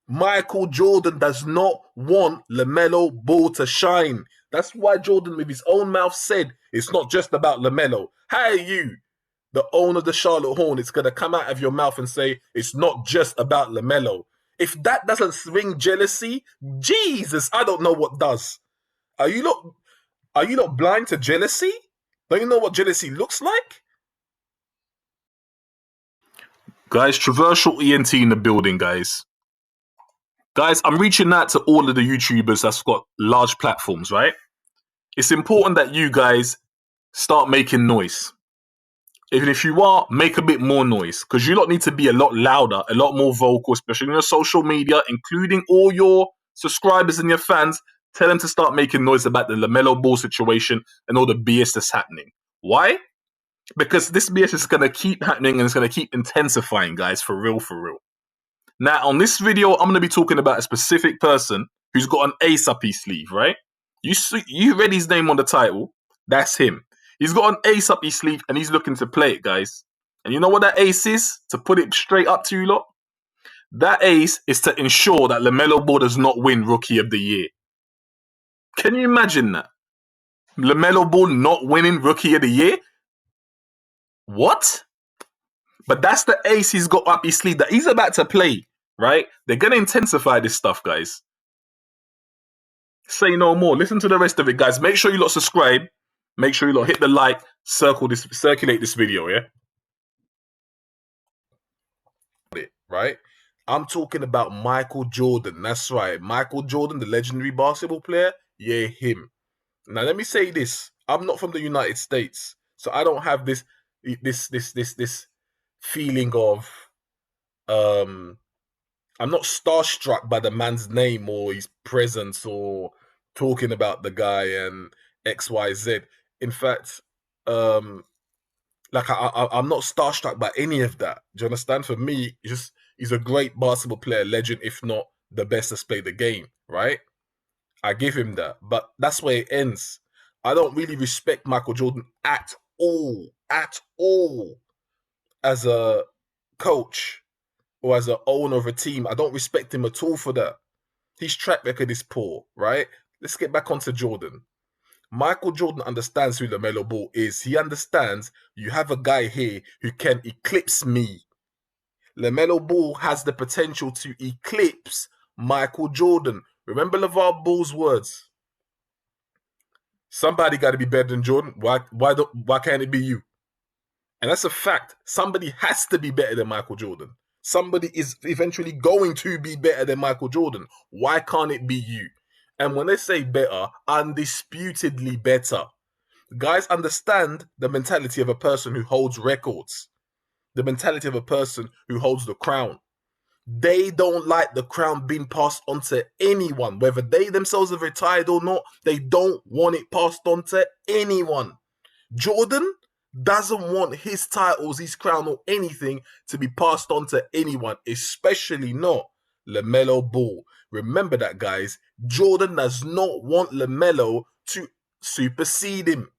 Michael Jordan does not want LaMelo Ball to shine. That's why Jordan, with his own mouth, said it's not just about LaMelo. How are you, the owner of the Charlotte Hornets, going to come out of your mouth and say it's not just about LaMelo? If that doesn't swing jealousy, Jesus, I don't know what does. Are you not blind to jealousy? Don't you know what jealousy looks like? Guys, Traversal ENT in the building, guys. Guys, I'm reaching out to all of the YouTubers that's got large platforms, right? It's important that you guys start making noise. Even if you are, make a bit more noise, because you lot need to be a lot louder, a lot more vocal, especially on your social media, including all your subscribers and your fans. Tell them to start making noise about the LaMelo Ball situation and all the BS that's happening. Why? Because this BS is going to keep happening and it's going to keep intensifying, guys, for real, for real. Now, on this video, I'm going to be talking about a specific person who's got an ace up his sleeve, right? You read his name on the title. That's him. He's got an ace up his sleeve and he's looking to play it, guys. And you know what that ace is? To put it straight up to you lot? That ace is to ensure that LaMelo Ball does not win Rookie of the Year. Can you imagine that? LaMelo Ball not winning Rookie of the Year? What? But that's the ace he's got up his sleeve that he's about to play, right? They're going to intensify this stuff, guys. Say no more. Listen to the rest of it, guys. Make sure you lot subscribe. Make sure you lot hit the like, circulate this video, yeah? Right? I'm talking about Michael Jordan. That's right. Michael Jordan, the legendary basketball player. Yeah, him. Now, let me say this. I'm not from the United States, so I don't have this feeling of I'm not starstruck by the man's name or his presence or talking about the guy and XYZ. In fact, I'm not starstruck by any of that. Do you understand? For me, he's a great basketball player, legend, if not the best that's played the game, right? I give him that. But that's where it ends. I don't really respect Michael Jordan at all as a coach or as an owner of a team. I don't respect him at all for that. His track record is poor, right? Let's get back onto Jordan. Michael Jordan understands who LaMelo Ball is. He understands you have a guy here who can eclipse me. LaMelo Ball has the potential to eclipse Michael Jordan. Remember LeVar Ball's words. Somebody got to be better than Jordan. Why can't it be you? And that's a fact. Somebody has to be better than Michael Jordan. Somebody is eventually going to be better than Michael Jordan. Why can't it be you? And when they say better, undisputedly better. Guys understand the mentality of a person who holds records. The mentality of a person who holds the crown. They don't like the crown being passed on to anyone. Whether they themselves have retired or not, they don't want it passed on to anyone. Jordan doesn't want his titles, his crown, or anything to be passed on to anyone, especially not LaMelo Ball. Remember that, guys. Jordan does not want LaMelo to supersede him.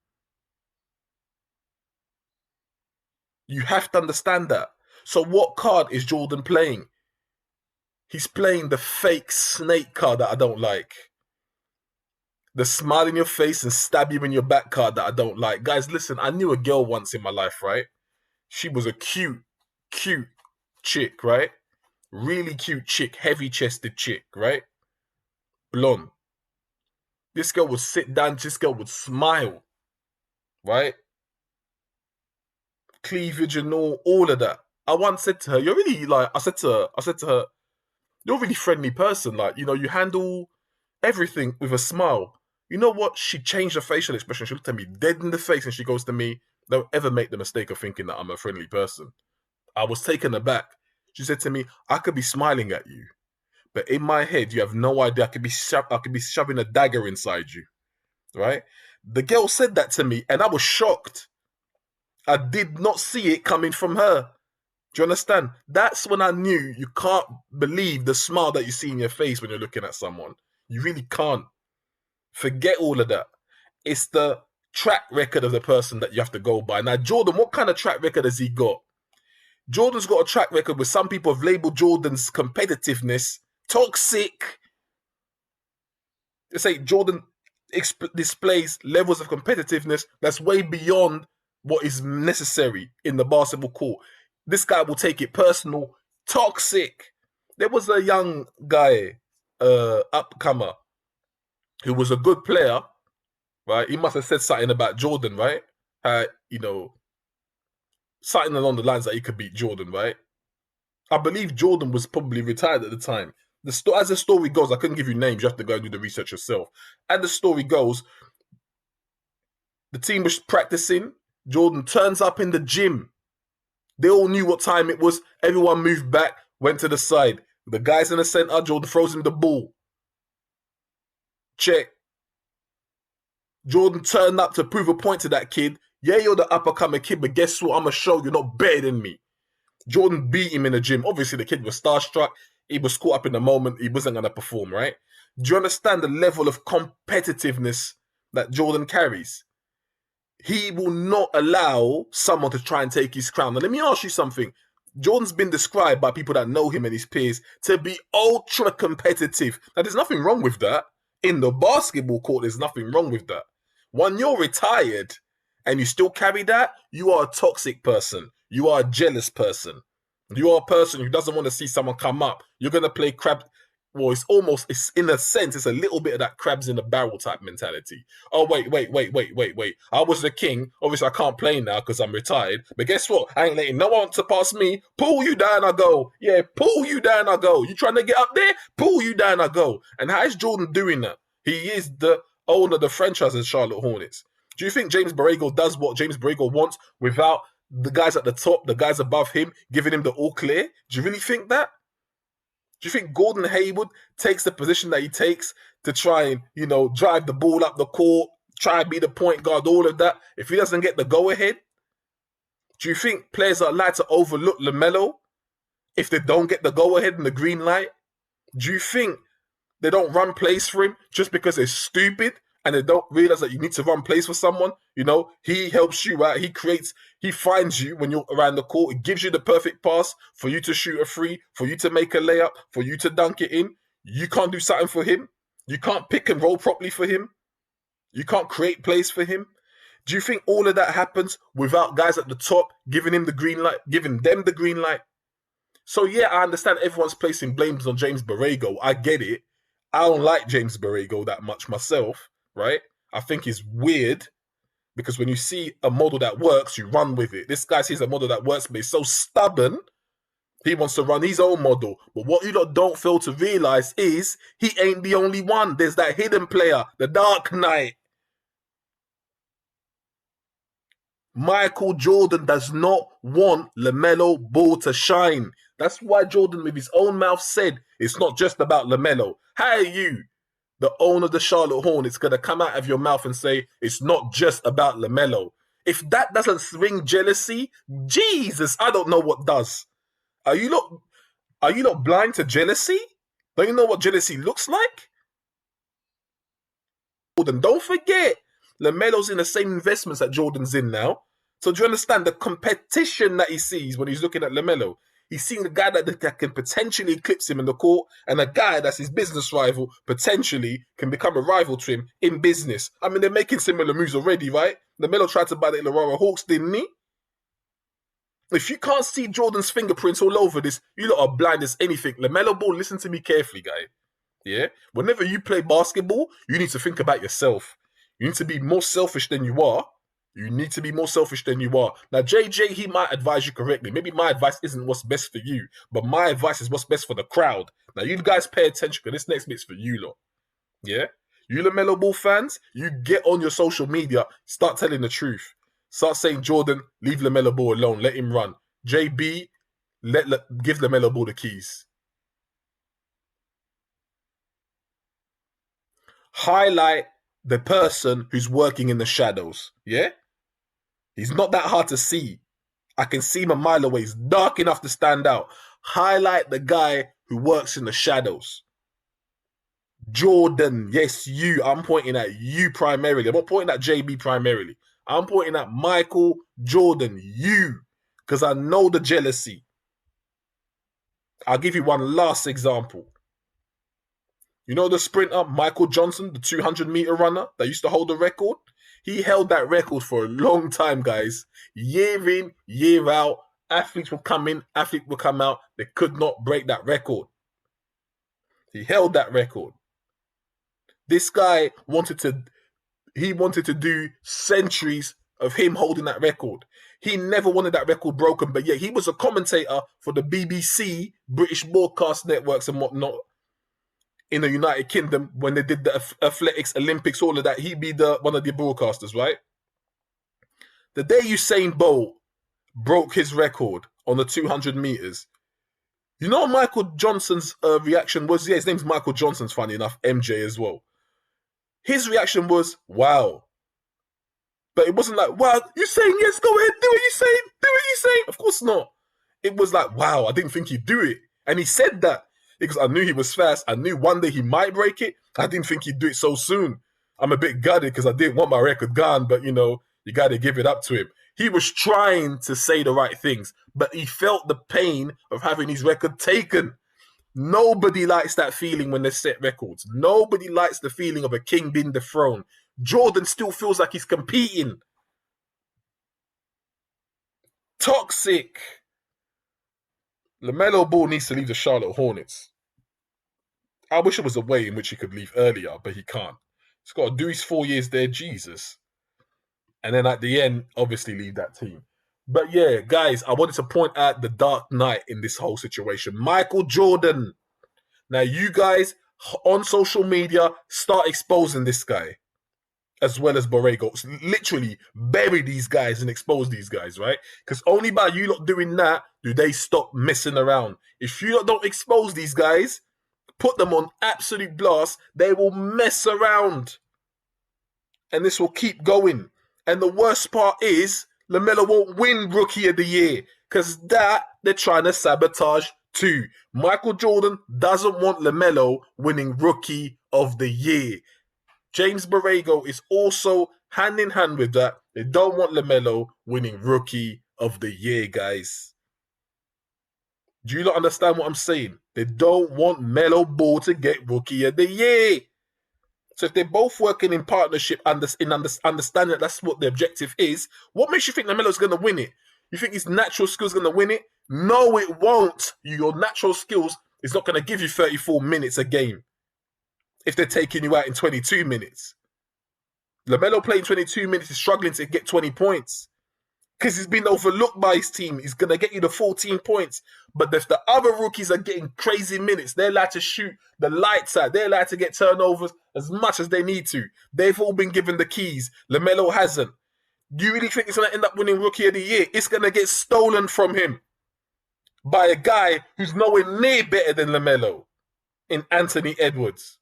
You have to understand that. So what card is Jordan playing? He's playing the fake snake card that I don't like. The smile in your face and stab you in your back card that I don't like. Guys, listen, I knew a girl once in my life, right? She was a cute chick, right? Really cute chick, heavy-chested chick, right? Blonde. This girl would sit down, this girl would smile, right? Cleavage and all of that. I once said to her, you're really like, I said to her, you're a really friendly person. Like, you know, you handle everything with a smile. You know what? She changed her facial expression. She looked at me dead in the face and she goes to me, don't ever make the mistake of thinking that I'm a friendly person. I was taken aback. She said to me, I could be smiling at you, but in my head, you have no idea. I could be shoving a dagger inside you, right? The girl said that to me and I was shocked. I did not see it coming from her. Do you understand? That's when I knew you can't believe the smile that you see in your face when you're looking at someone. You really can't. Forget all of that. It's the track record of the person that you have to go by. Now, Jordan, what kind of track record has he got? Jordan's got a track record where some people have labeled Jordan's competitiveness toxic. They say Jordan displays levels of competitiveness that's way beyond what is necessary in the basketball court. This guy will take it personal. Toxic. There was a young guy, upcomer, who was a good player, right? He must have said something about Jordan, right? Something along the lines that he could beat Jordan, right? I believe Jordan was probably retired at the time. As the story goes, I couldn't give you names. You have to go and do the research yourself. As the story goes, the team was practicing. Jordan turns up in the gym. They all knew what time it was. Everyone moved back, went to the side. The guy's in the center. Jordan throws him the ball. Check. Jordan turned up to prove a point to that kid. Yeah, you're the up-and-coming kid, but guess what? I'm going to show you're not better than me. Jordan beat him in the gym. Obviously, the kid was starstruck. He was caught up in the moment. He wasn't going to perform, right? Do you understand the level of competitiveness that Jordan carries? He will not allow someone to try and take his crown. Now, let me ask you something. Jordan's been described by people that know him and his peers to be ultra competitive. Now, there's nothing wrong with that. In the basketball court, there's nothing wrong with that. When you're retired and you still carry that, you are a toxic person. You are a jealous person. You are a person who doesn't want to see someone come up. You're going to play crab. Well, it's in a sense, it's a little bit of that crabs in the barrel type mentality. Oh, wait. I was the king. Obviously, I can't play now because I'm retired. But guess what? I ain't letting no one to pass me. Pull you down, I go. Yeah, pull you down, I go. You trying to get up there? Pull you down, I go. And how is Jordan doing that? He is the owner of the franchise of Charlotte Hornets. Do you think James Borrego does what James Borrego wants without the guys at the top, the guys above him, giving him the all clear? Do you really think that? Do you think Gordon Hayward takes the position that he takes to try and, drive the ball up the court, try and be the point guard, all of that, if he doesn't get the go-ahead? Do you think players are allowed to overlook LaMelo if they don't get the go-ahead and the green light? Do you think they don't run plays for him just because they're stupid and they don't realize that you need to run plays for someone? He helps you out. He finds you when you're around the court. He gives you the perfect pass for you to shoot a free, for you to make a layup, for you to dunk it in. You can't do something for him. You can't pick and roll properly for him. You can't create plays for him. Do you think all of that happens without guys at the top giving him the green light, giving them the green light? So yeah, I understand everyone's placing blames on James Borrego. I get it. I don't like James Borrego that much myself, right? I think he's weird because when you see a model that works, you run with it. This guy sees a model that works, but he's so stubborn, he wants to run his own model. But what you lot don't fail to realize is he ain't the only one. There's that hidden player, the Dark Knight. Michael Jordan does not want LaMelo Ball to shine. That's why Jordan, with his own mouth, said it's not just about LaMelo. How are you, the owner of the Charlotte Hornets, going to come out of your mouth and say it's not just about LaMelo? If that doesn't ring jealousy, Jesus, I don't know what does. Are you not blind to jealousy? Don't you know what jealousy looks like? Jordan, don't forget, LaMelo's in the same investments that Jordan's in now. So do you understand the competition that he sees when he's looking at LaMelo? He's seeing the guy that can potentially eclipse him in the court, and a guy that's his business rival potentially can become a rival to him in business. I mean, they're making similar moves already, right? LaMelo tried to buy the Aurora Hawks, didn't he? If you can't see Jordan's fingerprints all over this, you lot are blind as anything. LaMelo Ball, listen to me carefully, guy. Yeah? Whenever you play basketball, you need to think about yourself. You need to be more selfish than you are. You need to be more selfish than you are. Now, JJ, he might advise you correctly. Maybe my advice isn't what's best for you, but my advice is what's best for the crowd. Now, you guys pay attention because this next bit's for you lot. Yeah? You LaMelo Ball fans, you get on your social media, start telling the truth. Start saying, Jordan, leave LaMelo Ball alone. Let him run. JB, give LaMelo Ball the keys. Highlight the person who's working in the shadows. Yeah? He's not that hard to see. I can see him a mile away. He's dark enough to stand out. Highlight the guy who works in the shadows. Jordan, yes, you. I'm pointing at you primarily. I'm not pointing at JB primarily. I'm pointing at Michael Jordan, you. Because I know the jealousy. I'll give you one last example. You know the sprinter, Michael Johnson, the 200-meter runner that used to hold the record? He held that record for a long time, guys. Year in, year out, athletes would come in, athletes would come out. They could not break that record. He held that record. This guy wanted to do centuries of him holding that record. He never wanted that record broken, but yeah, he was a commentator for the BBC, British Broadcast Networks and whatnot in the United Kingdom when they did the athletics, Olympics, all of that. He'd be one of the broadcasters, right? The day Usain Bolt broke his record on the 200 meters, you know Michael Johnson's reaction was? Yeah, his name's Michael Johnson's, funny enough, MJ as well. His reaction was, wow. But it wasn't like, wow, Usain, yes, go ahead, do it, Usain, do it, Usain. Of course not. It was like, wow, I didn't think he'd do it. And he said that because I knew he was fast. I knew one day he might break it. I didn't think he'd do it so soon. I'm a bit gutted because I didn't want my record gone, but you know, you got to give it up to him. He was trying to say the right things, but he felt the pain of having his record taken. Nobody likes that feeling when they set records. Nobody likes the feeling of a king being dethroned. Jordan still feels like he's competing. Toxic. LaMelo Ball needs to leave the Charlotte Hornets. I wish it was a way in which he could leave earlier, but he can't. He's got to do his 4 years there, Jesus. And then at the end, obviously leave that team. But yeah, guys, I wanted to point out the dark night in this whole situation. Michael Jordan. Now, you guys on social media start exposing this guy as well as Borrego. Literally bury these guys and expose these guys, right? Because only by you lot doing that do they stop messing around. If you lot don't expose these guys, put them on absolute blast, they will mess around. And this will keep going. And the worst part is, LaMelo won't win Rookie of the Year because that they're trying to sabotage too. Michael Jordan doesn't want LaMelo winning Rookie of the Year. James Borrego is also hand in hand with that. They don't want LaMelo winning Rookie of the Year, guys. Do you not understand what I'm saying? They don't want Melo Ball to get Rookie of the Year. So if they're both working in partnership, understanding that that's what the objective is, what makes you think LaMelo's going to win it? You think his natural skills going to win it? No, it won't. Your natural skills is not going to give you 34 minutes a game if they're taking you out in 22 minutes. LaMelo playing 22 minutes is struggling to get 20 points because he's been overlooked by his team. He's going to get you the 14 points. But if the other rookies are getting crazy minutes, they're allowed to shoot the lights out. They're allowed to get turnovers as much as they need to. They've all been given the keys. LaMelo hasn't. Do you really think he's going to end up winning Rookie of the Year? It's going to get stolen from him by a guy who's nowhere near better than LaMelo in Anthony Edwards.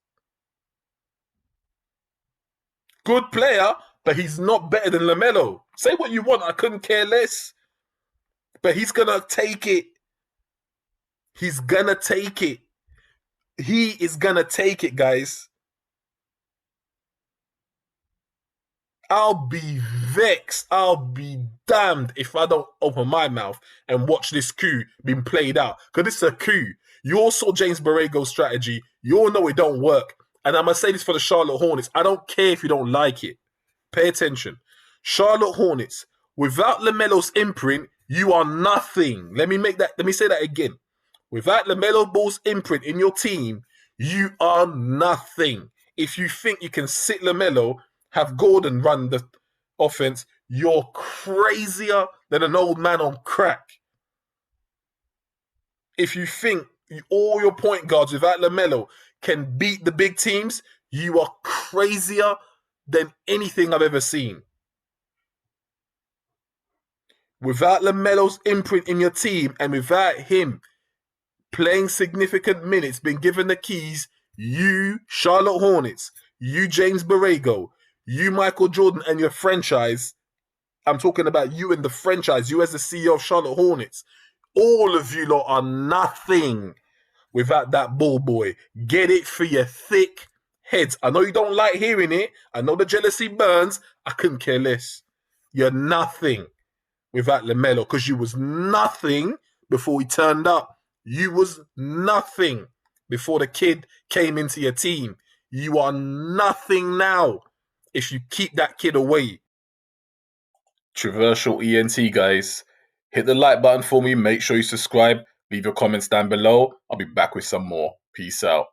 Good player, but he's not better than LaMelo. Say what you want, I couldn't care less. But he's going to take it. He's going to take it. He is going to take it, guys. I'll be vexed. I'll be damned if I don't open my mouth and watch this coup being played out. Because this is a coup. You all saw James Borrego's strategy. You all know it don't work. And I'm going to say this for the Charlotte Hornets. I don't care if you don't like it. Pay attention. Charlotte Hornets, without LaMelo's imprint, you are nothing. Let me say that again. Without LaMelo Ball's imprint in your team, you are nothing. If you think you can sit LaMelo, have Gordon run the offense, you're crazier than an old man on crack. If you think all your point guards without LaMelo can beat the big teams, you are crazier than anything I've ever seen. Without LaMelo's imprint in your team and without him playing significant minutes, being given the keys, you, Charlotte Hornets, you, James Borrego, you, Michael Jordan, and your franchise, I'm talking about you and the franchise, you as the CEO of Charlotte Hornets, all of you lot are nothing without that ball boy. Get it for your thick heads. I know you don't like hearing it. I know the jealousy burns. I couldn't care less. You're nothing without LaMelo because you was nothing before he turned up. You was nothing. before the kid came into your team. You are nothing now if you keep that kid away. Traversal ENT, guys. Hit the like button for me. Make sure you subscribe. Leave your comments down below. I'll be back with some more. Peace out.